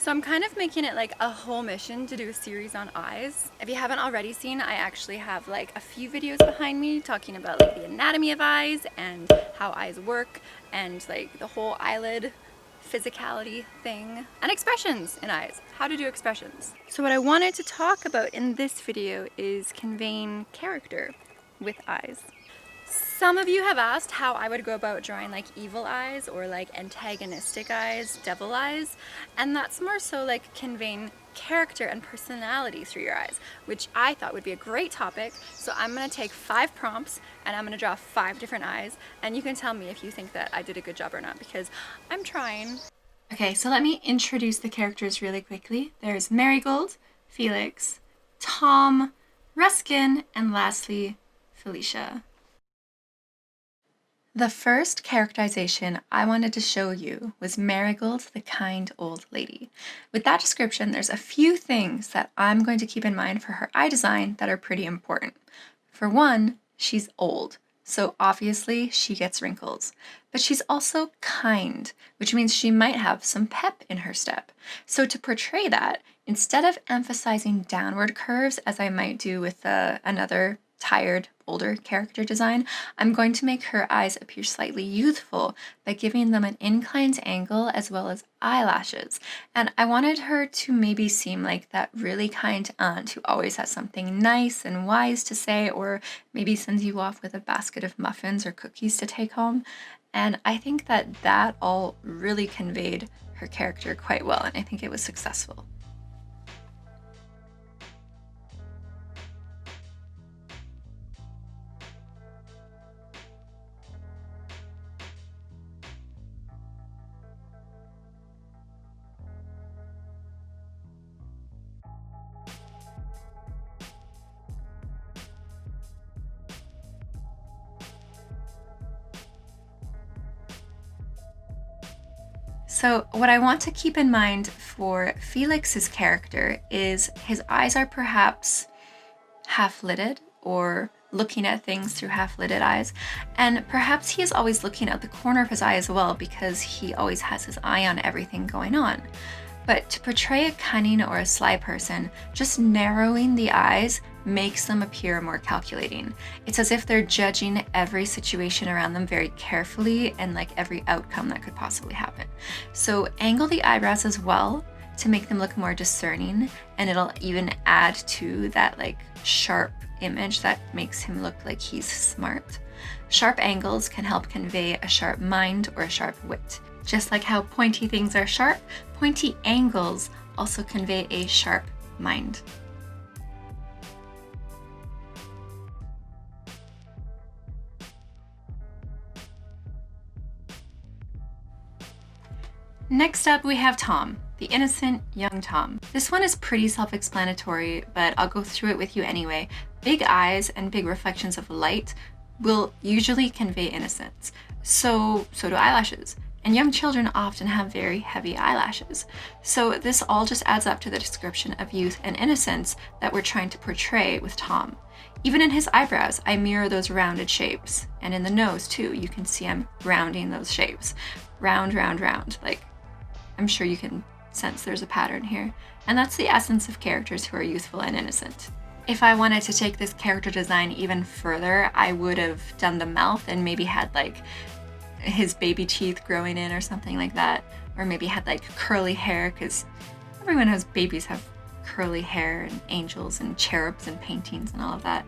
So I'm kind of making it like a whole mission to do a series on eyes. If you haven't already seen, I actually have like a few videos behind me talking about like the anatomy of eyes and how eyes work and like the whole eyelid physicality thing and expressions in eyes, how to do expressions. So what I wanted to talk about in this video is conveying character with eyes. Some of you have asked how I would go about drawing like evil eyes or like antagonistic eyes, devil eyes, and that's more so like conveying character and personality through your eyes, which I thought would be a great topic. So I'm gonna take 5 prompts and I'm gonna draw 5 different eyes, and you can tell me if you think that I did a good job or not, because I'm trying. Okay, so let me introduce the characters really quickly. There's Marigold, Felix, Tom, Ruskin, and lastly, Felicia. The first characterization I wanted to show you was Marigold, the kind old lady. With that description, there's a few things that I'm going to keep in mind for her eye design that are pretty important. For one, she's old, so obviously she gets wrinkles. But she's also kind, which means she might have some pep in her step. So to portray that, instead of emphasizing downward curves as I might do with another tired, older character design, I'm going to make her eyes appear slightly youthful by giving them an inclined angle as well as eyelashes. And I wanted her to maybe seem like that really kind aunt who always has something nice and wise to say, or maybe sends you off with a basket of muffins or cookies to take home. And I think that all really conveyed her character quite well, and I think it was successful. So what I want to keep in mind for Felix's character is his eyes are perhaps half-lidded or looking at things through half-lidded eyes, and perhaps he is always looking at the corner of his eye as well because he always has his eye on everything going on. But to portray a cunning or a sly person, just narrowing the eyes makes them appear more calculating. It's as if they're judging every situation around them very carefully and like every outcome that could possibly happen. So angle the eyebrows as well to make them look more discerning, and it'll even add to that like sharp image that makes him look like he's smart. Sharp angles can help convey a sharp mind or a sharp wit. Just like how pointy things are sharp, pointy angles also convey a sharp mind. Next up, we have Tom, the innocent young Tom. This one is pretty self-explanatory, but I'll go through it with you anyway. Big eyes and big reflections of light will usually convey innocence. So do eyelashes. And young children often have very heavy eyelashes. So this all just adds up to the description of youth and innocence that we're trying to portray with Tom. Even in his eyebrows, I mirror those rounded shapes. And in the nose too, you can see I'm rounding those shapes. Round, round, round. Like, I'm sure you can sense there's a pattern here. And that's the essence of characters who are youthful and innocent. If I wanted to take this character design even further, I would have done the mouth and maybe had like his baby teeth growing in or something like that, or maybe had like curly hair, because everyone knows babies have curly hair, and angels and cherubs and paintings and all of that.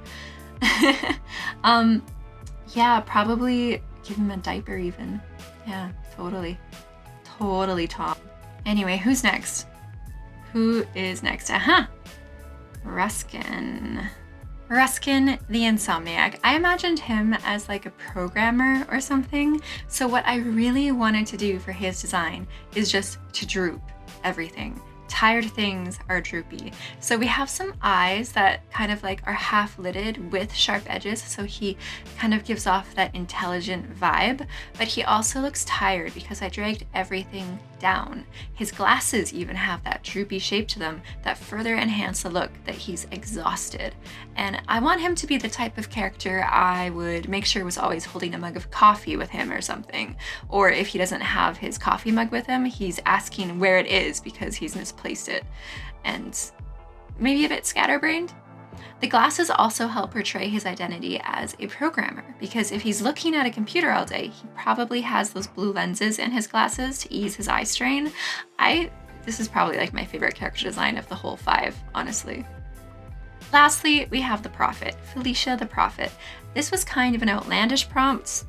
Yeah, probably give him a diaper even. Yeah, totally Tom. Anyway, who's next? Who is next? Ruskin. Ruskin, the insomniac. I imagined him as like a programmer or something. So what I really wanted to do for his design is just to droop everything. Tired things are droopy. So we have some eyes that kind of like are half lidded with sharp edges. So he kind of gives off that intelligent vibe, but he also looks tired because I dragged everything down. His glasses even have that droopy shape to them that further enhance the look that he's exhausted. And I want him to be the type of character I would make sure was always holding a mug of coffee with him or something. Or if he doesn't have his coffee mug with him, he's asking where it is because he's misplaced it. And maybe a bit scatterbrained. The glasses also help portray his identity as a programmer, because if he's looking at a computer all day, he probably has those blue lenses in his glasses to ease his eye strain. This is probably like my favorite character design of the whole 5, honestly. Lastly, we have the Prophet, Felicia the Prophet. This was kind of an outlandish prompt,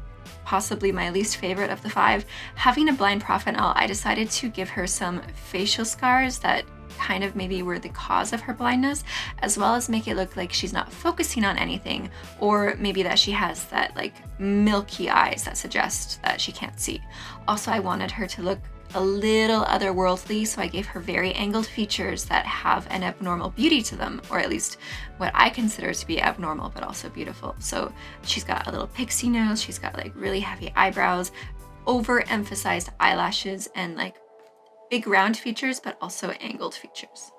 possibly my least favorite of the 5. Having a blind prophet, I decided to give her some facial scars that kind of maybe were the cause of her blindness, as well as make it look like she's not focusing on anything, or maybe that she has that like milky eyes that suggest that she can't see. Also, I wanted her to look a little otherworldly, so I gave her very angled features that have an abnormal beauty to them, or at least what I consider to be abnormal but also beautiful. So she's got a little pixie nose, she's got like really heavy eyebrows, overemphasized eyelashes, and like big round features, but also angled features.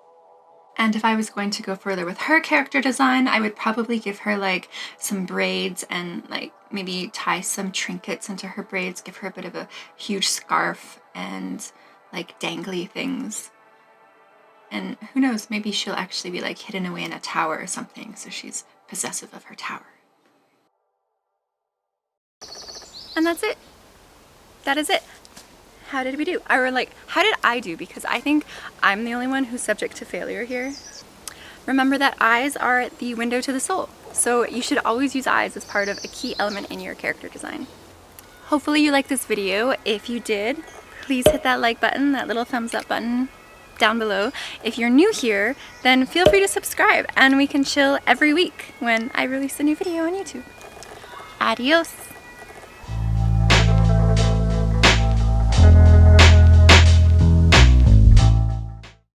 And if I was going to go further with her character design, I would probably give her like some braids and like maybe tie some trinkets into her braids, give her a bit of a huge scarf and like dangly things. And who knows, maybe she'll actually be like hidden away in a tower or something, so she's possessive of her tower. And that's it. That is it. How did we do? Or like, how did I do? Because I think I'm the only one who's subject to failure here. Remember that eyes are the window to the soul. So you should always use eyes as part of a key element in your character design. Hopefully you liked this video. If you did, please hit that like button, that little thumbs up button down below. If you're new here, then feel free to subscribe and we can chill every week when I release a new video on YouTube. Adios.